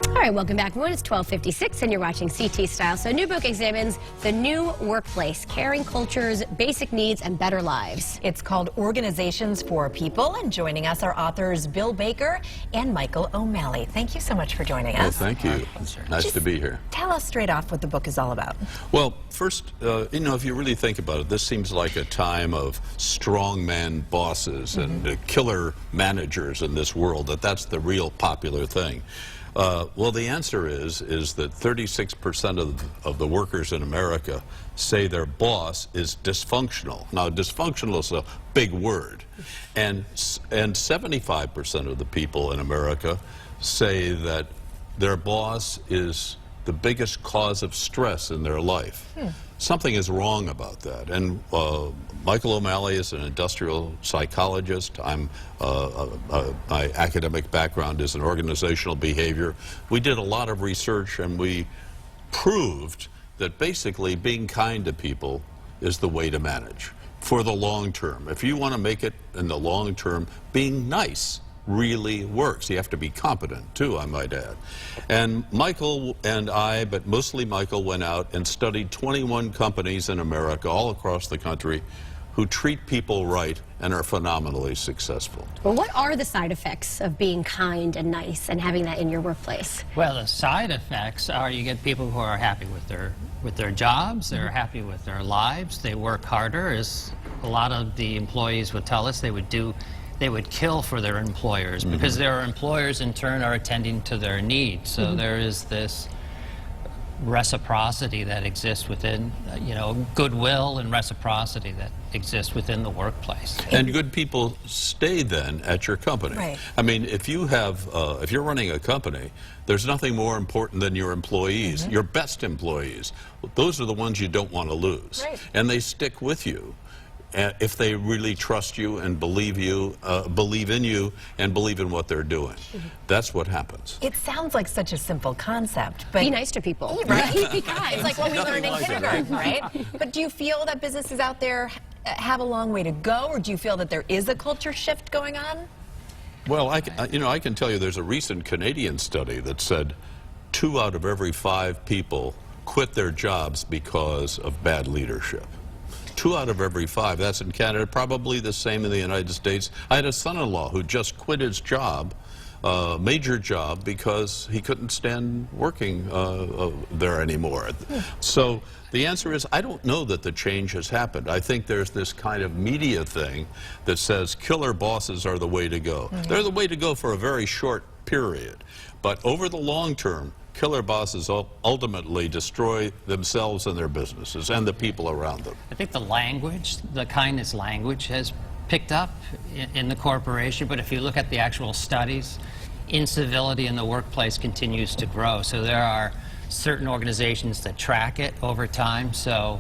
All right, welcome back, everyone. It's 12:56, and you're watching CT Style. So, new book examines the new workplace, caring cultures, basic needs, and better lives. It's called Organizations for People, and joining us are authors Bill Baker and Michael O'Malley. Thank you so much for joining us. Well, thank you. Nice to be here. Tell us straight off what the book is all about. Well, first, if you really think about it, this seems like a time of strongman bosses and killer managers in this world, that's the real popular thing. Well, the answer is that 36% of the workers in America say their boss is dysfunctional. Now, dysfunctional is a big word. And 75% of the people in America say that their boss is the biggest cause of stress in their life. Something is wrong about that. And Michael O'Malley is an industrial psychologist. My academic background is in organizational behavior. We did a lot of research, and we proved that basically being kind to people is the way to manage for the long term. If you want to make it in the long term, being nice really works. You have to be competent too, I might add. And Michael and I, but mostly Michael, went out and studied 21 companies in America, all across the country, who treat people right and are phenomenally successful. Well, what are the side effects of being kind and nice and having that in your workplace? Well, the side effects are you get people who are happy with their jobs, they're happy with their lives, they work harder, as a lot of the employees would tell us they would kill for their employers because their employers in turn are attending to their needs. So there is this reciprocity that exists within, goodwill and reciprocity that exists within the workplace. And good people stay then at your company. Right. I mean, if you're running a company, there's nothing more important than your employees, your best employees. Those are the ones you don't want to lose. Right. And they stick with you if they really trust you and believe in you and believe in what they're doing. That's what happens. It sounds like such a simple concept, but Be nice to people. right? Be kind. It's like what we Nothing learned in like it, kindergarten, right? But do you feel that businesses out there have a long way to go, or do you feel that there is a culture shift going on? Well, I can tell you there's a recent Canadian study that said 2 out of every 5 people quit their jobs because of bad leadership. 2 out of every 5. That's in Canada, probably the same in the United States. I had a son-in-law who just quit his job, major job, because he couldn't stand working there anymore. So the answer is, I don't know that the change has happened. I think there's this kind of media thing that says killer bosses are the way to go. They're the way to go for a very short period. But over the long term, killer bosses ultimately destroy themselves and their businesses and the people around them. I think the language, the kindness language has picked up in the corporation, but if you look at the actual studies, incivility in the workplace continues to grow. So there are certain organizations that track it over time. So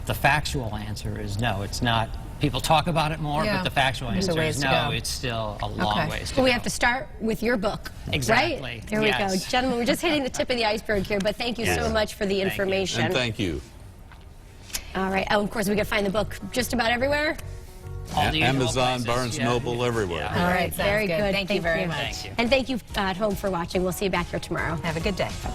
the factual answer is no, it's not. People talk about it more, but the factual answer is no, it's still a long ways to go. Well, we have to start with your book. Exactly. Right? There we go. Gentlemen, we're just hitting the tip of the iceberg here, but thank you so much for the information. And thank you. All right. Oh, of course, we can find the book just about everywhere. All the usual Amazon, places, Barnes Noble, everywhere. All right, Very sounds good. Thank you very much. Thank you. And thank you at home for watching. We'll see you back here tomorrow. Have a good day. Bye-bye.